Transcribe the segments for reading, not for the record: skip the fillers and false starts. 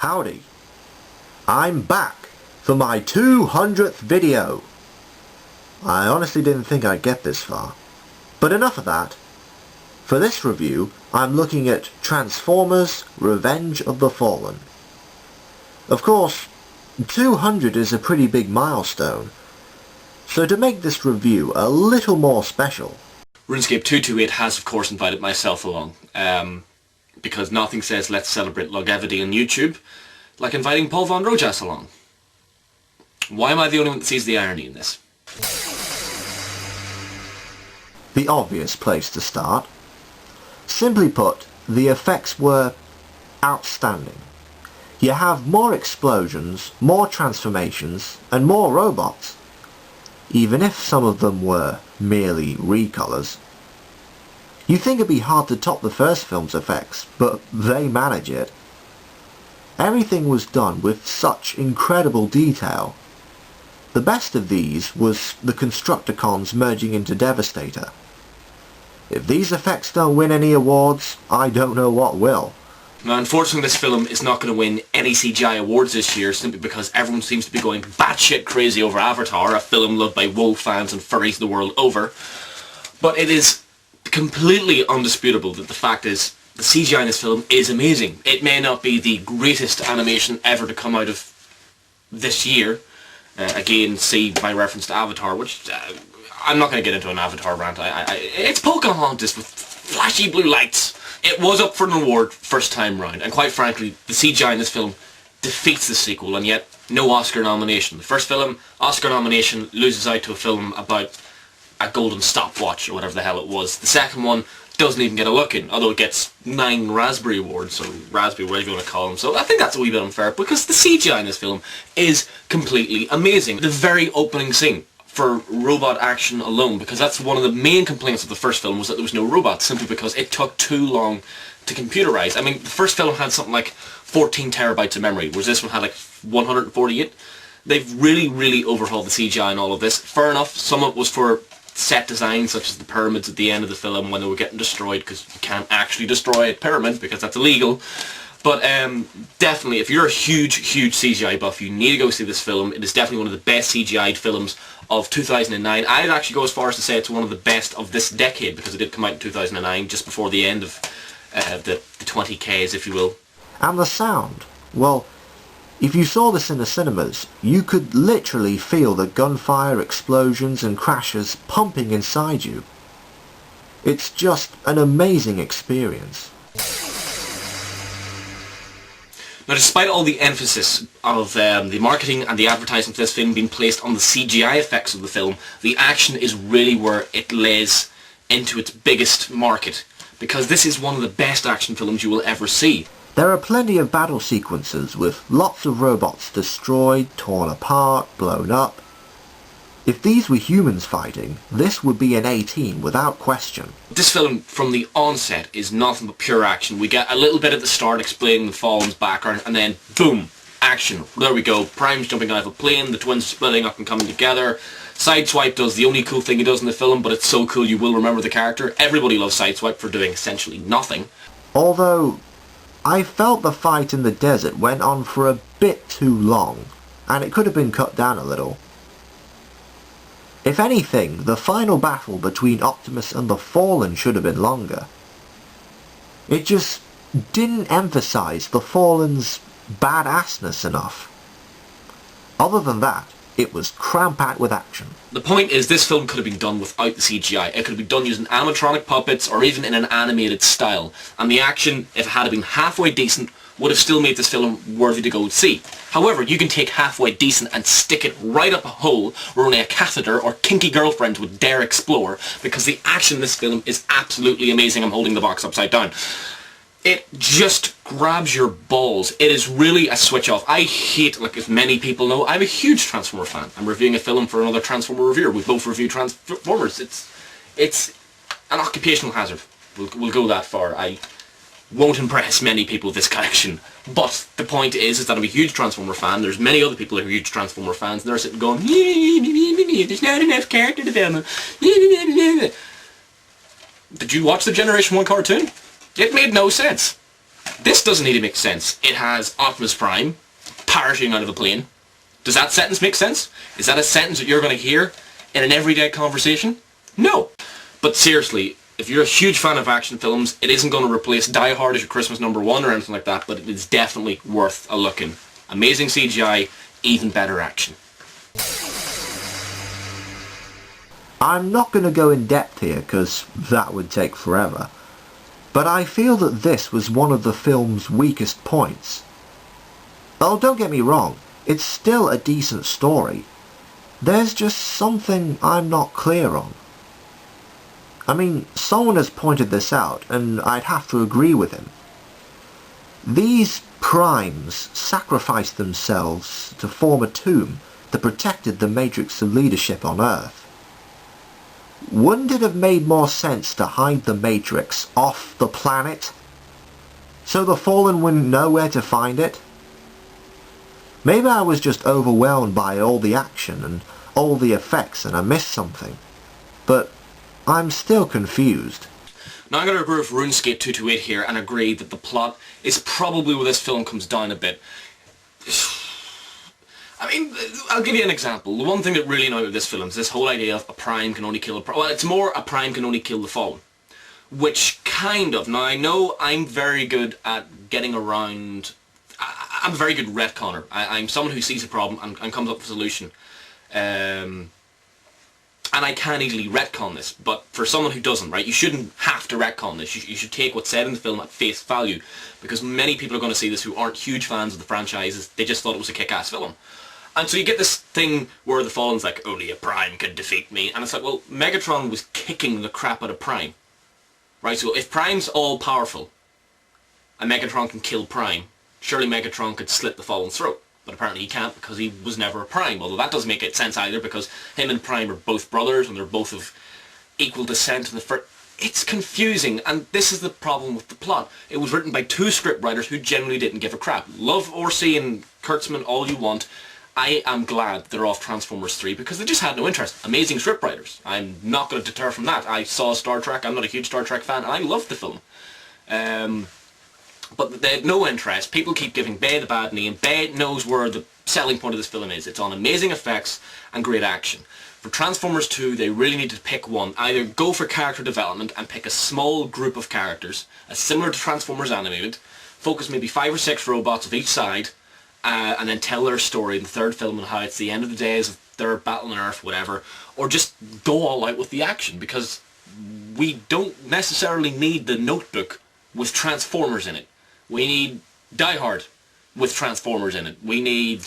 Howdy, I'm back for my 200th video. I honestly didn't think I'd get this far, but enough of that. For this review, I'm looking at Transformers: Revenge of the Fallen. Of course, 200 is a pretty big milestone, so to make this review a little more special, RuneScape 228 has of course invited myself along, because nothing says let's celebrate longevity on YouTube like inviting Paul von Rojas along. Why am I the only one that sees the irony in this? the obvious place to start. Simply put, the effects were outstanding. You have more explosions, more transformations, and more robots, even if some of them were merely recolors. You think it'd be hard to top the first film's effects, but they manage it. Everything was done with such incredible detail. The best of these was the Constructicons merging into Devastator. If these effects don't win any awards, I don't know what will. Now unfortunately this film is not going to win any CGI awards this year simply because everyone seems to be going batshit crazy over Avatar, a film loved by WoW fans and furries the world over. But it is completely undisputable that the fact is the CGI in this film is amazing. It may not be the greatest animation ever to come out of this year. Again, see my reference to Avatar, which I'm not going to get into an Avatar rant. It's Pocahontas with flashy blue lights. It was up for an award first time round, and quite frankly, the CGI in this film defeats the sequel, and yet no Oscar nomination. The first film, Oscar nomination, loses out to a film about a golden stopwatch, or whatever the hell it was. The second one doesn't even get a look in, although it gets 9 Raspberry Awards, or Raspberry, whatever you want to call them. So I think that's a wee bit unfair, because the CGI in this film is completely amazing. The very opening scene, for robot action alone, because that's one of the main complaints of the first film, was that there was no robots, simply because it took too long to computerize. I mean, the first film had something like 14 terabytes of memory, whereas this one had like 148. They've really overhauled the CGI and all of this. Fair enough, some of it was for set design, such as the pyramids at the end of the film when they were getting destroyed, because you can't actually destroy a pyramid because that's illegal. But definitely, if you're a huge CGI buff, you need to go see this film. It is definitely one of the best CGI'd films of 2009. I'd actually go as far as to say it's one of the best of this decade, because it did come out in 2009, just before the end of the 20Ks, if you will. And the sound, well, if you saw this in the cinemas, you could literally feel the gunfire, explosions and crashes pumping inside you. It's just an amazing experience. Now, despite all the emphasis of the marketing and the advertising for this film being placed on the CGI effects of the film, the action is really where it lays into its biggest market, because this is one of the best action films you will ever see. There are plenty of battle sequences with lots of robots destroyed, torn apart, blown up. If these were humans fighting, this would be an A-team without question. This film, from the onset, is nothing but pure action. We get a little bit at the start explaining the Fallen's background, and then boom, action. There we go. Prime's jumping out of a plane, the twins are splitting up and coming together. Sideswipe does the only cool thing he does in the film, but it's so cool you will remember the character. Everybody loves Sideswipe for doing essentially nothing. Although, I felt the fight in the desert went on for a bit too long, and it could have been cut down a little. If anything, the final battle between Optimus and the Fallen should have been longer. It just didn't emphasize the Fallen's badassness enough. Other than that, it was cram-packed with action. The point is, this film could have been done without the CGI. It could have been done using animatronic puppets or even in an animated style. And the action, if it had been halfway decent, would have still made this film worthy to go see. However, you can take halfway decent and stick it right up a hole where only a catheter or kinky girlfriends would dare explore, because the action in this film is absolutely amazing. I'm holding the box upside down. It just grabs your balls. It is really a switch off. I hate, like as many people know, I'm a huge Transformer fan. I'm reviewing a film for another Transformer reviewer. We both review Transformers. It's an occupational hazard. We'll go that far. I won't impress many people with this collection. But the point is that I'm a huge Transformer fan. There's many other people who are huge Transformer fans, and they're sitting going, there's not enough character development. Did you watch the Generation 1 cartoon? It made no sense. This doesn't need to make sense. It has Optimus Prime parachuting out of a plane. Does that sentence make sense? Is that a sentence that you're going to hear in an everyday conversation? No. But seriously, if you're a huge fan of action films, it isn't going to replace Die Hard as your Christmas #1 or anything like that, but it is definitely worth a look in. Amazing CGI, even better action. I'm not going to go in depth here because that would take forever, but I feel that this was one of the film's weakest points. Oh, don't get me wrong, it's still a decent story. There's just something I'm not clear on. I mean, someone has pointed this out, and I'd have to agree with him. These primes sacrificed themselves to form a tomb that protected the Matrix's leadership on Earth. Wouldn't it have made more sense to hide the Matrix off the planet, so the Fallen wouldn't know where to find it? Maybe I was just overwhelmed by all the action and all the effects and I missed something, but I'm still confused. Now I'm going to agree with RuneScape 228 here and agree that the plot is probably where this film comes down a bit. I mean, I'll give you an example. The one thing that really annoyed me with this film is this whole idea of a prime can only kill a prime. Well, it's more a prime can only kill the fallen. Which kind of, now I know I'm very good at getting around, I'm a very good retconner. I'm someone who sees a problem and comes up with a solution. And I can easily retcon this, but for someone who doesn't, right, you shouldn't have to retcon this. You should take what's said in the film at face value, because many people are going to see this who aren't huge fans of the franchises. They just thought it was a kick-ass film. And so you get this thing where the Fallen's like, only a Prime could defeat me, and it's like, well, Megatron was kicking the crap out of Prime. Right, so if Prime's all-powerful, and Megatron can kill Prime, surely Megatron could slit the Fallen's throat. But apparently he can't because he was never a Prime, although that doesn't make sense either because him and Prime are both brothers and they're both of equal descent in the first. It's confusing, and this is the problem with the plot. It was written by two scriptwriters who generally didn't give a crap. Love Orsi and Kurtzman all you want. I am glad they're off Transformers 3 because they just had no interest. Amazing scriptwriters. I'm not going to deter from that. I saw Star Trek. I'm not a huge Star Trek fan and I loved the film. But they had no interest. People keep giving Bay the bad name. Bay knows where the selling point of this film is. It's on amazing effects and great action. For Transformers 2, they really need to pick one. Either go for character development and pick a small group of characters, as similar to Transformers Animated, focus maybe 5 or 6 robots of each side, and then tell their story in the third film and how it's the end of the days of their battle on Earth, whatever, or just go all out with the action, because we don't necessarily need the Notebook with Transformers in it. We need Die Hard with Transformers in it. We need,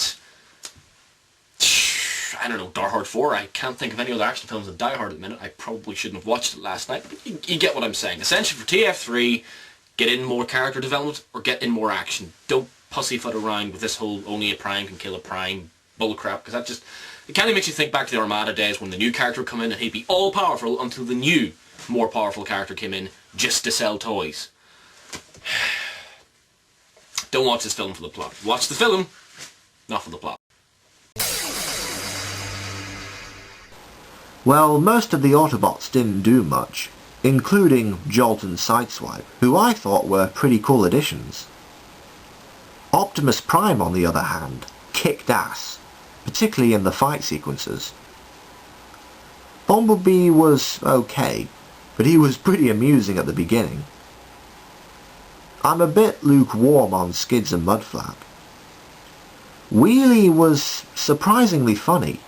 I don't know, Die Hard 4. I can't think of any other action films than Die Hard at the minute. I probably shouldn't have watched it last night, but you get what I'm saying. Essentially for TF3, get in more character development or get in more action. Don't pussyfoot around with this whole only a Prime can kill a Prime bullcrap, because that just, it kind of makes you think back to the Armada days when the new character would come in and he'd be all powerful until the new, more powerful character came in just to sell toys. Don't watch this film for the plot. Watch the film, not for the plot. Well, most of the Autobots didn't do much, including Jolt and Sideswipe, who I thought were pretty cool additions. Optimus Prime, on the other hand, kicked ass, particularly in the fight sequences. Bumblebee was okay, but he was pretty amusing at the beginning. I'm a bit lukewarm on Skids and Mudflap. Wheelie was surprisingly funny,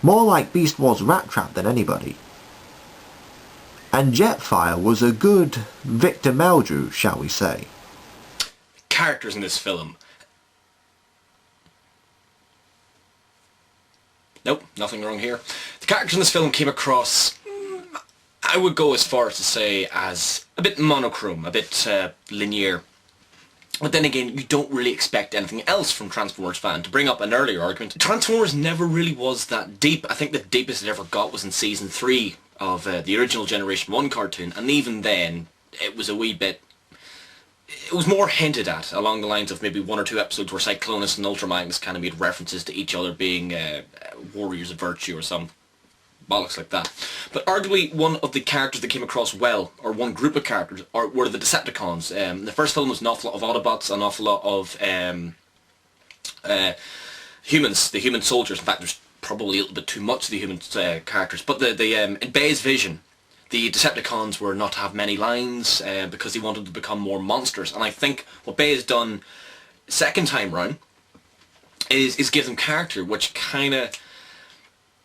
more like Beast Wars Rat Trap than anybody. And Jetfire was a good Victor Meldrew, shall we say. Characters in this film. Nope, nothing wrong here. The characters in this film came across, I would go as far as to say, as a bit monochrome, a bit linear. But then again, you don't really expect anything else from Transformers fan. To bring up an earlier argument, Transformers never really was that deep. I think the deepest it ever got was in Season 3 of the original Generation 1 cartoon, and even then, it was a wee bit... It was more hinted at, along the lines of maybe 1 or 2 episodes where Cyclonus and Ultra Magnus kind of made references to each other being warriors of virtue or some bollocks like that. But arguably one of the characters that came across well, or one group of characters, were the Decepticons. The first film was an awful lot of Autobots, an awful lot of humans, the human soldiers. In fact, there's probably a little bit too much of the human characters. But in Bay's vision, the Decepticons were not to have many lines because he wanted to become more monsters. And I think what Bay has done second time round is give them character, which kind of,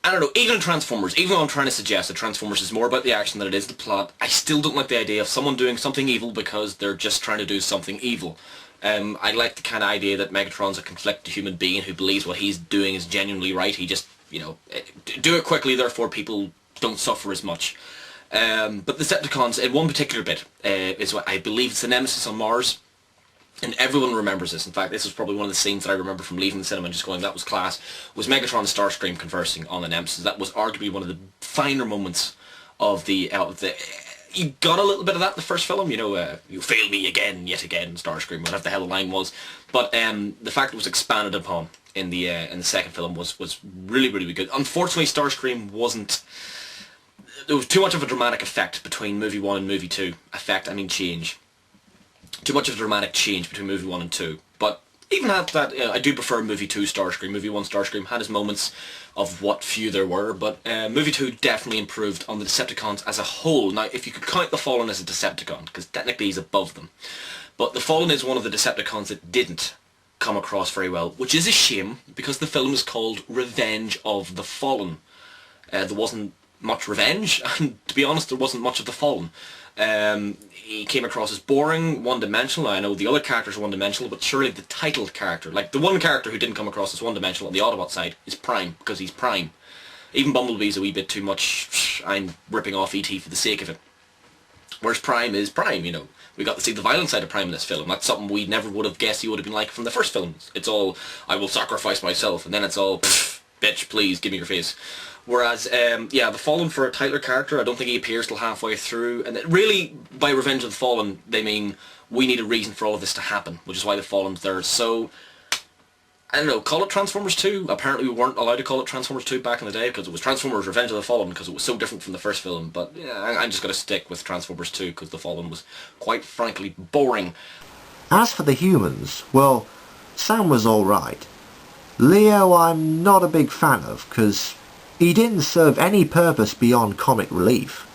I don't know, even in Transformers, even though I'm trying to suggest that Transformers is more about the action than it is the plot, I still don't like the idea of someone doing something evil because they're just trying to do something evil. I like the kind of idea that Megatron's a conflicted human being who believes what he's doing is genuinely right. He just, do it quickly, therefore people don't suffer as much. But the Decepticons, in one particular bit, is what I believe it's the Nemesis on Mars. And everyone remembers this. In fact, this was probably one of the scenes that I remember from leaving the cinema and just going, that was class, was Megatron and Starscream conversing on the Nemesis. That was arguably one of the finer moments of the you got a little bit of that in the first film, you fail me again, yet again, Starscream, whatever the hell the line was. But the fact it was expanded upon in the second film was really, really good. Unfortunately, Starscream wasn't... There was too much of a dramatic effect between movie 1 and movie 2. Effect, I mean change. Too much of a dramatic change between movie 1 and 2. But even at that, I do prefer movie 2 Starscream. Movie 1 Starscream had his moments of what few there were, but movie 2 definitely improved on the Decepticons as a whole. Now, if you could count the Fallen as a Decepticon, because technically he's above them, but the Fallen is one of the Decepticons that didn't come across very well, which is a shame, because the film is called Revenge of the Fallen. There wasn't much revenge, and to be honest, there wasn't much of the Fallen. He came across as boring, one-dimensional. I know the other characters are one-dimensional, but surely the titled character, like the one character who didn't come across as one-dimensional on the Autobot side, is Prime, because he's Prime. Even Bumblebee's a wee bit too much, I'm ripping off E.T. for the sake of it. Whereas Prime is Prime, We got to see the violent side of Prime in this film. That's something we never would have guessed he would have been like from the first film. It's all, I will sacrifice myself, and then it's all, bitch, please, give me your face. Whereas, the Fallen for a titler character, I don't think he appears till halfway through. And really, by Revenge of the Fallen, they mean we need a reason for all of this to happen, which is why the Fallen's there. So, I don't know, call it Transformers 2. Apparently we weren't allowed to call it Transformers 2 back in the day because it was Transformers Revenge of the Fallen because it was so different from the first film. But yeah, I'm just going to stick with Transformers 2 because the Fallen was quite frankly boring. As for the humans, well, Sam was alright. Leo I'm not a big fan of because he didn't serve any purpose beyond comic relief.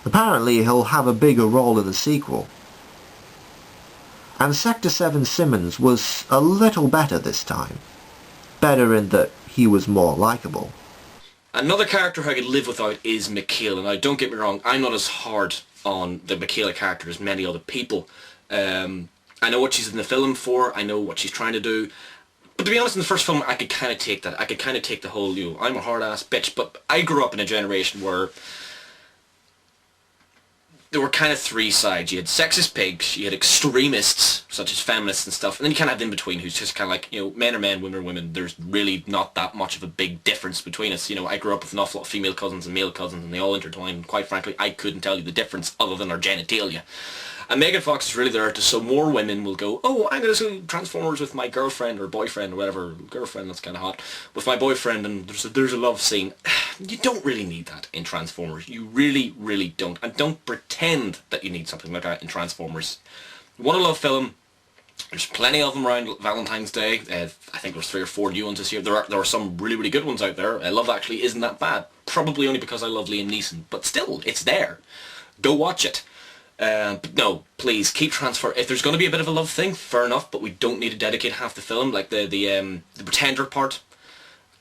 Apparently he'll have a bigger role in the sequel. And Sector 7 Simmons was a little better this time. Better in that he was more likeable. Another character who I could live without is Michaela. Now don't get me wrong, I'm not as hard on the Michaela character as many other people. I know what she's in the film for, I know what she's trying to do. But to be honest, in the first film, I could kind of take that. I could kind of take the whole, I'm a hard-ass bitch. But I grew up in a generation where there were kind of three sides. You had sexist pigs, you had extremists, such as feminists and stuff, and then you kind of had in-between, who's just kind of like, men are men, women are women. There's really not that much of a big difference between us. I grew up with an awful lot of female cousins and male cousins, and they all intertwine. Quite frankly, I couldn't tell you the difference other than our genitalia. And Megan Fox is really there so more women will go, oh, I'm going to see Transformers with my girlfriend or boyfriend or whatever. Girlfriend, that's kind of hot. With my boyfriend, and there's a love scene. You don't really need that in Transformers. You really, really don't. And don't pretend that you need something like that in Transformers. You want a love film, there's plenty of them around Valentine's Day. I think there's 3 or 4 new ones this year. There are some really, really good ones out there. Love Actually isn't that bad. Probably only because I love Liam Neeson. But still, it's there. Go watch it. But no, please keep Transfer. If there's going to be a bit of a love thing, fair enough, but we don't need to dedicate half the film. Like the pretender part,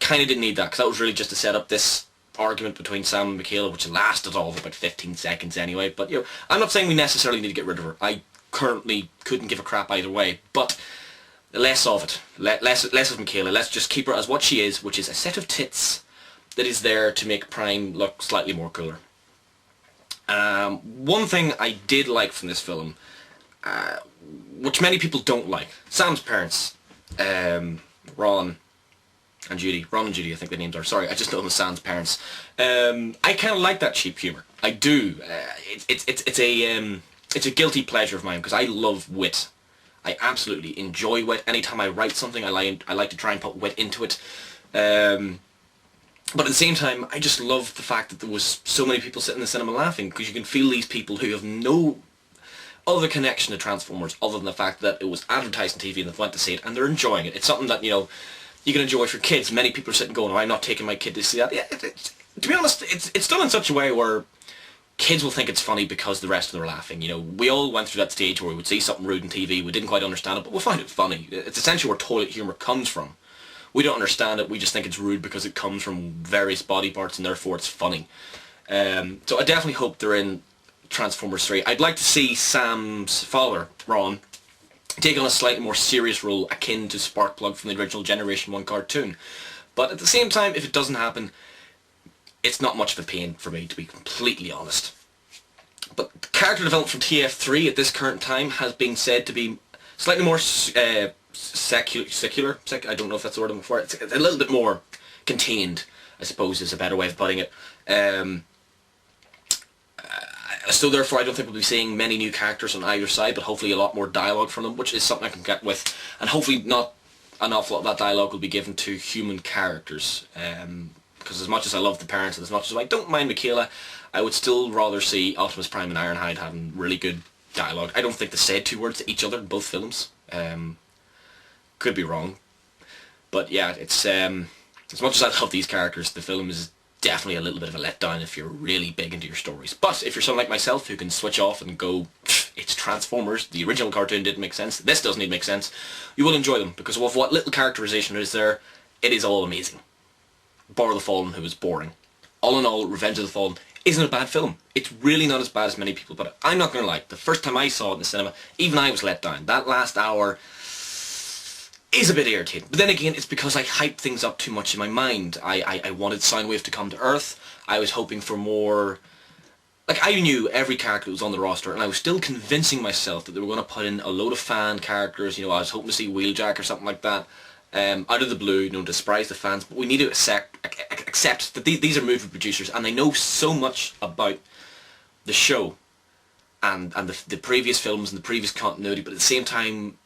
kind of didn't need that because that was really just to set up this argument between Sam and Michaela, which lasted all of about 15 seconds anyway. But I'm not saying we necessarily need to get rid of her. I currently couldn't give a crap either way, but less of it, less of Michaela. Let's just keep her as what she is, which is a set of tits that is there to make Prime look slightly more cooler. One thing I did like from this film, which many people don't like, Sam's parents, Ron and Judy, I think the names are, sorry, I just know them as Sam's parents. I kind of like that cheap humour. I do. It's a guilty pleasure of mine because I love wit. I absolutely enjoy wit. Anytime I write something, I like to try and put wit into it. But at the same time, I just love the fact that there was so many people sitting in the cinema laughing, because you can feel these people who have no other connection to Transformers other than the fact that it was advertised on TV and they went to see it and they're enjoying it. It's something that, you know, you can enjoy for kids. Many people are sitting going, oh, I'm not taking my kid to see that. Yeah, to be honest, it's done in such a way where kids will think it's funny because the rest of them are laughing. You know, we all went through that stage where we would see something rude on TV, we didn't quite understand it, but we find it funny. It's essentially where toilet humour comes from. We don't understand it, we just think it's rude because it comes from various body parts and therefore it's funny. So I definitely hope they're in Transformers 3. I'd like to see Sam's father, Ron, take on a slightly more serious role akin to Sparkplug from the original Generation 1 cartoon. But at the same time, if it doesn't happen, it's not much of a pain for me, to be completely honest. But character development from TF3 at this current time has been said to be slightly more secular. I don't know if that's the word I'm looking for. It's a little bit more contained, I suppose, is a better way of putting it. So therefore I don't think we'll be seeing many new characters on either side, but hopefully a lot more dialogue from them, which is something I can get with. And hopefully not an awful lot of that dialogue will be given to human characters. Because as much as I love the parents and as much as I don't mind Michaela, I would still rather see Optimus Prime and Ironhide having really good dialogue. I don't think they said 2 words to each other in both films. Could be wrong. But yeah, it's as much as I love these characters, the film is definitely a little bit of a letdown if you're really big into your stories. But if you're someone like myself who can switch off and go, it's Transformers, the original cartoon didn't make sense, this doesn't even make sense, you will enjoy them because of what little characterization is there. It is all amazing. Bar the Fallen, who is boring. All in all, Revenge of the Fallen isn't a bad film. It's really not as bad as many people, but I'm not going to lie, the first time I saw it in the cinema, even I was let down. That last hour is a bit irritating. But then again, it's because I hyped things up too much in my mind. I wanted Soundwave to come to Earth. I was hoping for more... Like, I knew every character that was on the roster, and I was still convincing myself that they were going to put in a load of fan characters. You know, I was hoping to see Wheeljack or something like that. Out of the blue, you know, to surprise the fans. But we need to accept that these are movie producers, and they know so much about the show and the previous films and the previous continuity, but at the same time,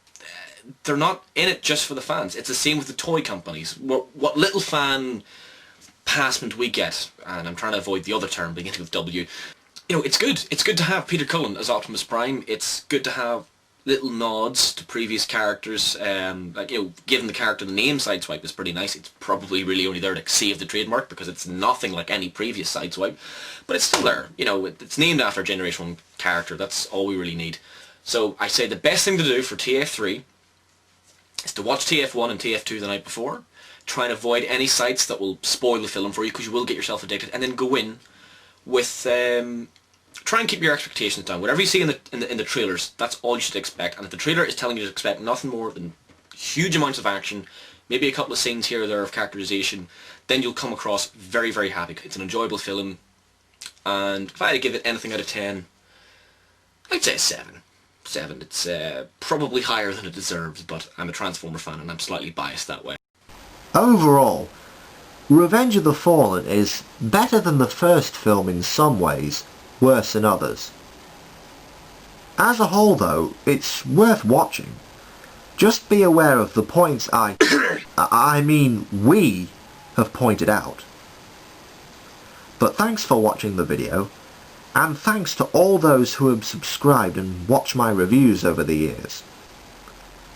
they're not in it just for the fans. It's the same with the toy companies. What little fan passment we get, and I'm trying to avoid the other term beginning with W, you know, it's good. It's good to have Peter Cullen as Optimus Prime. It's good to have little nods to previous characters. Like, you know, giving the character the name Sideswipe is pretty nice. It's probably really only there to save the trademark because it's nothing like any previous Sideswipe. But it's still there. You know, it's named after a Generation 1 character. That's all we really need. So I say the best thing to do for TF3 is to watch TF1 and TF2 the night before. Try and avoid any sites that will spoil the film for you because you will get yourself addicted. And then go in with... try and keep your expectations down. Whatever you see in the trailers, that's all you should expect. And if the trailer is telling you to expect nothing more than huge amounts of action, maybe a couple of scenes here or there of characterization, then you'll come across very, very happy. It's an enjoyable film. And if I had to give it anything out of 10, I'd say 7. 7. It's probably higher than it deserves, but I'm a Transformer fan and I'm slightly biased that way. Overall, Revenge of the Fallen is better than the first film in some ways, worse in others. As a whole though, it's worth watching. Just be aware of the points I mean we have pointed out. But thanks for watching the video, and thanks to all those who have subscribed and watched my reviews over the years.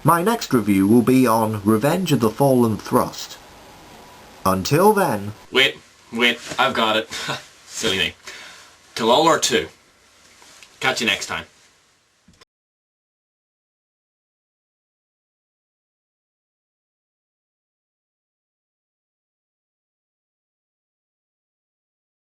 My next review will be on Revenge of the Fallen Thrust. Until then... Wait, I've got it. Silly me. Till all are two. Catch you next time.